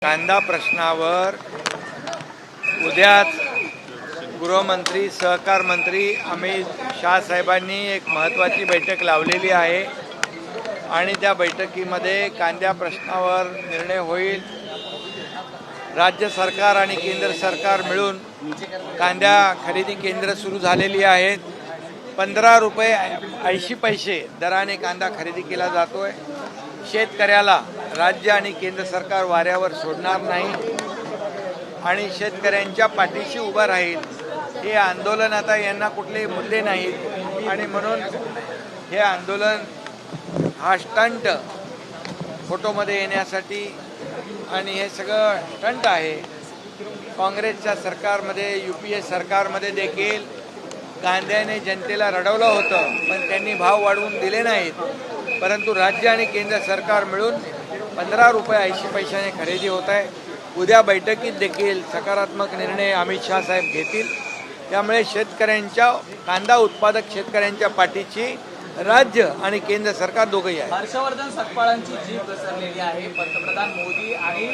कांदा प्रश्नावर उद्याच गृहमंत्री सहकार मंत्री अमित शाह साहेबांनी एक महत्त्वाची बैठक लावलेली आहे आणि त्या बैठकीमध्ये कांद्या प्रश्नावर निर्णय होईल। राज्य सरकार आणि केंद्र सरकार मिळून कांद्या खरेदी केंद्र सुरू झालेली आहेत। 15 रुपये 80 पैसे दराने कांदा खरेदी केला जातोय। शेतकऱ्याला राज्य आणि केंद्र सरकार वाऱ्यावर सोडणार नाही आणि शेतकऱ्यांच्या पाठीशी उभा राहील। हे आंदोलन आता यांना कुठले मुद्दे नाहीत आणि म्हणून हे आंदोलन हा स्टंट फोटोमध्ये येण्यासाठी आणि हे सगळं स्टंट आहे। काँग्रेसच्या सरकारमध्ये UPA सरकारमध्ये देखील कांद्याने जनतेला रडवलं होतं, पण त्यांनी भाव वाढवून दिले नाहीत। परंतु राज्य आणि केंद्र सरकार मिळून 15 रुपये 80 पैशाने खरेदी होत आहे। उद्या बैठकीत देखील सकारात्मक निर्णय अमित शाह साहेब घेतील। त्यामुळे शेतकऱ्यांच्या कांदा उत्पादक शेतकऱ्यांच्या पाठीची राज्य आणि केंद्र सरकार दोघंही आहे। हर्षवर्धन सकपाळांची जीभ घसरलेली आहे। पंतप्रधान मोदी आणि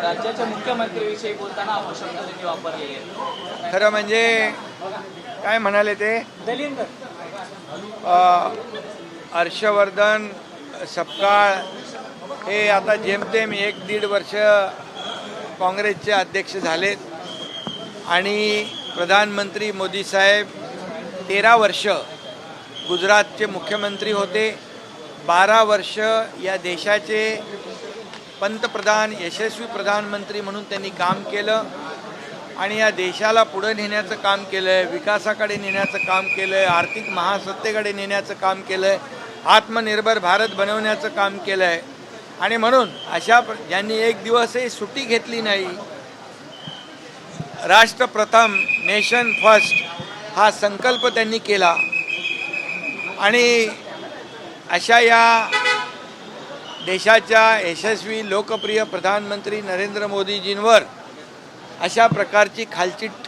राज्याच्या मुख्यमंत्र्यांविषयी बोलताना अपशब्द त्यांनी वापरलेले आहेत। खरं म्हणजे काय म्हणाले ते दलिंदर हर्षवर्धन सपकाळ हे आता जेमतेम 1-1.5 वर्ष काँग्रेसचे अध्यक्ष झालेत आणि प्रधानमंत्री मोदी साहेब 13 वर्ष गुजरातचे मुख्यमंत्री होते। 12 वर्ष या देशाचे पंतप्रधान यशस्वी प्रधानमंत्री म्हणून त्यांनी काम केलं आणि या देशाला पुढे नेण्याचं काम केलंय, विकासाकडे नेण्याचं काम केलंय, आर्थिक महासत्तेकडे नेण्याचं काम केलंय, आत्मनिर्भर भारत बनवण्याचं काम केलंय आणि म्हणून अशा ज्यांनी एक दिवसही सुट्टी घेतली नाही, राष्ट्र प्रथम नेशन फर्स्ट हा संकल्प त्यांनी केला आणि अशा या देशाच्या यशस्वी लोकप्रिय प्रधानमंत्री नरेंद्र मोदीजींवर अशा प्रकारची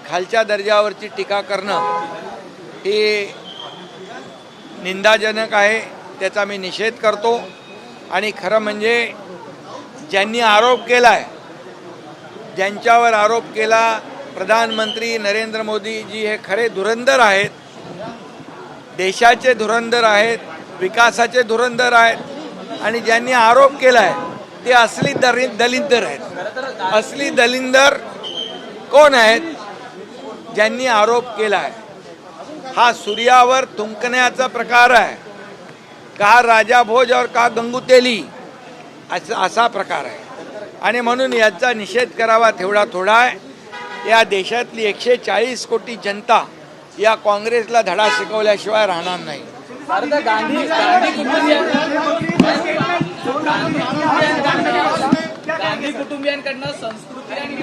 खालच्या दर्जावरची टीका करणं हे निंदाजनक आहे। त्याचा मी निषेध करतो आणि खरं म्हणजे ज्यांनी आरोप केलाय, ज्यांच्यावर आरोप केला प्रधानमंत्री नरेंद्र मोदीजी हे खरे धुरंधर आहेत, देशाचे धुरंधर आहेत, विकासाचे धुरंधर आहेत आणि ज्यांनी आरोप केलाय ते असली दलिंदर आहेत। असली दलिंदर कोण आहेत? ज्यांनी आरोप केलाय हा सूर्यावर थुंकण्याचा प्रकार आहे। का राजा भोज और का गंगू तेली असा प्रकार आहे आणि म्हणून याचा निषेध करावा तेवढा थोडा आहे। या देशातली 140 कोटी जनता या काँग्रेसला धडा शिकवल्याशिवाय राहणार नाही। गांधी कुटुंबियांकडनं संस्कृती आणि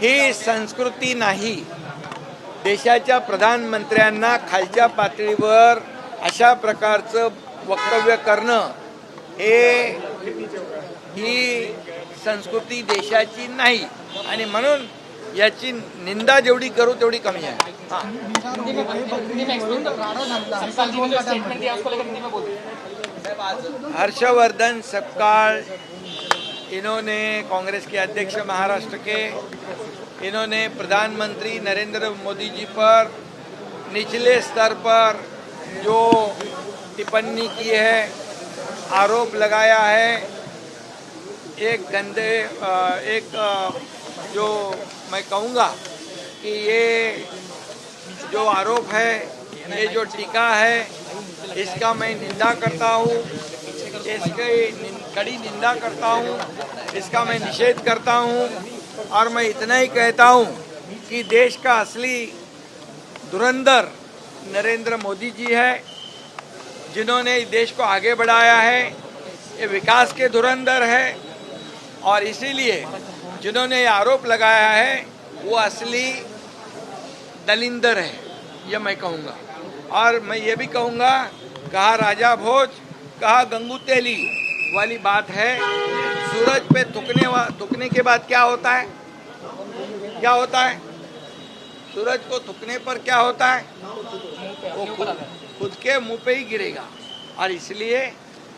ही संस्कृती नाही। देशाच्या प्रधानमंत्र्यांना खालच्या पातळीवर अशा प्रकारचं वक्तव्य करणं ही संस्कृती देशाची नाही आणि म्हणून याची निंदा जेवढी करू तेवढी कमी आहे। हर्षवर्धन सपकाळ इन्होंने कांग्रेस के अध्यक्ष महाराष्ट्र के इन्होंने प्रधानमंत्री नरेंद्र मोदी जी पर निचले स्तर पर जो टिप्पणी की है, आरोप लगाया है, एक जो मैं कहूँगा कि ये जो आरोप है, ये जो टीका है, इसका मैं निंदा करता हूँ, इसकी कड़ी निंदा करता हूँ, इसका मैं निषेध करता हूँ और मैं इतना ही कहता हूँ कि देश का असली धुरंधर नरेंद्र मोदी जी है, जिन्होंने इस देश को आगे बढ़ाया है। ये विकास के धुरंधर है और इसीलिए जिन्होंने ये आरोप लगाया है वो असली दलिंदर है, ये मैं कहूँगा। और मैं ये भी कहूँगा, कहा राजा भोज कहा गंगू तेली वाली बात है। सूरज पे थूकने के बाद क्या होता है? क्या होता है? सूरज को थूकने पर क्या होता है? वो खुद के मुंह पे ही गिरेगा। और इसलिए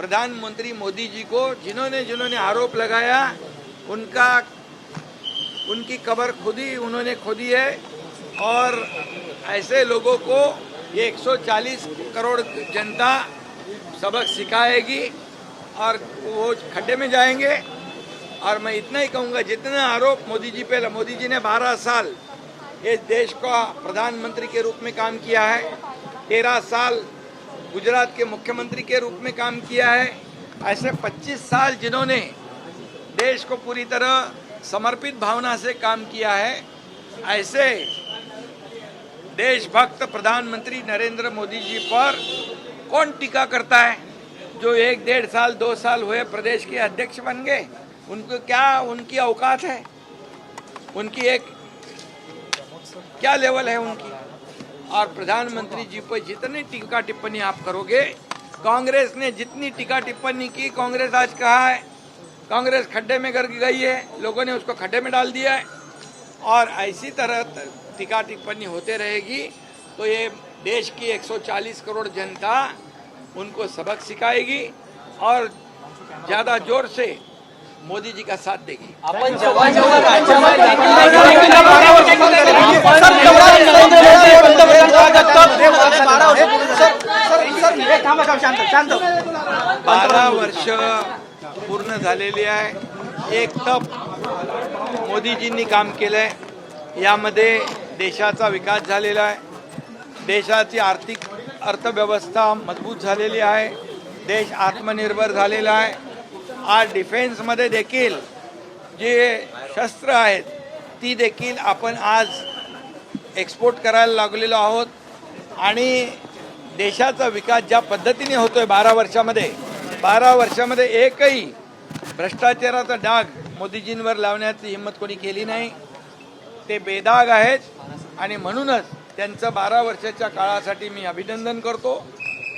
प्रधानमंत्री मोदी जी को जिन्होंने आरोप लगाया उनकी कब्र खुद ही उन्होंने खोदी है। और ऐसे लोगों को ये 140 करोड़ जनता सबक सिखाएगी और वो खड्डे में जाएंगे। और मैं इतना ही कहूँगा, जितना आरोप मोदी जी पे, मोदी जी ने 12 साल इस देश का प्रधानमंत्री के रूप में काम किया है, 13 साल गुजरात के मुख्यमंत्री के रूप में काम किया है। ऐसे 25 साल जिन्होंने देश को पूरी तरह समर्पित भावना से काम किया है, ऐसे देशभक्त प्रधानमंत्री नरेंद्र मोदी जी पर कौन टीका करता है? जो 1-1.5 साल 2 साल हुए प्रदेश के अध्यक्ष बन गए, उनको क्या उनकी औकात है? उनकी एक क्या लेवल है उनकी? और प्रधानमंत्री जी पर जितनी टीका टिप्पणी आप करोगे, कांग्रेस ने जितनी टीका टिप्पणी की, कांग्रेस आज कहा है कांग्रेस खड्डे में गिर गई है, लोगों ने उसको खड्डे में डाल दिया है। और ऐसी तरह टीका टिप्पणी होते रहेगी तो ये देश की 140 करोड़ जनता उनको सबक सिखाएगी और ज़्यादा जोर से मोदी जी का साथ देगी। आपण जेव्हा जेव्हा राज्यामध्ये बारा वर्ष पूर्ण झालेली आहे। एक तप मोदीजींनी काम केलंय, यामध्ये देशाचा विकास झालेला आहे, देशाची अर्थव्यवस्था मजबूत झालेली आहे, देश आत्मनिर्भर झालेला आहे। आज डिफेन्समध्ये देखील जे शस्त्र आहेत ती देखील आपण आज एक्सपोर्ट करायला लागलेलो आहोत आणि देशाचा विकास ज्या पद्धतीने होतोय 12 वर्षामध्ये एकही भ्रष्टाचाराचा डाग मोदीजींवर लावण्याची हिंमत कोणी केली नाही। ते बेदाग आहेत आणि म्हणूनच त्यांचं 12 वर्षाच्या काळासाठी मी अभिनंदन करतो,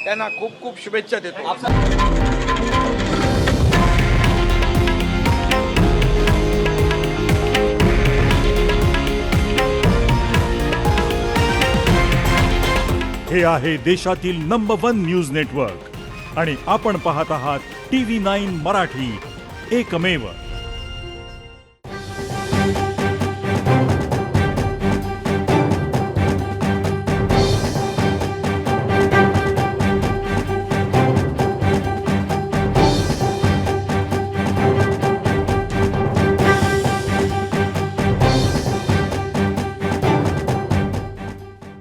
त्यांना खूप खूप शुभेच्छा देतो। हे आहे देशातील नंबर 1 न्यूज नेटवर्क आणि आपण पाहत आहात TV9 मराठी, एकमेव।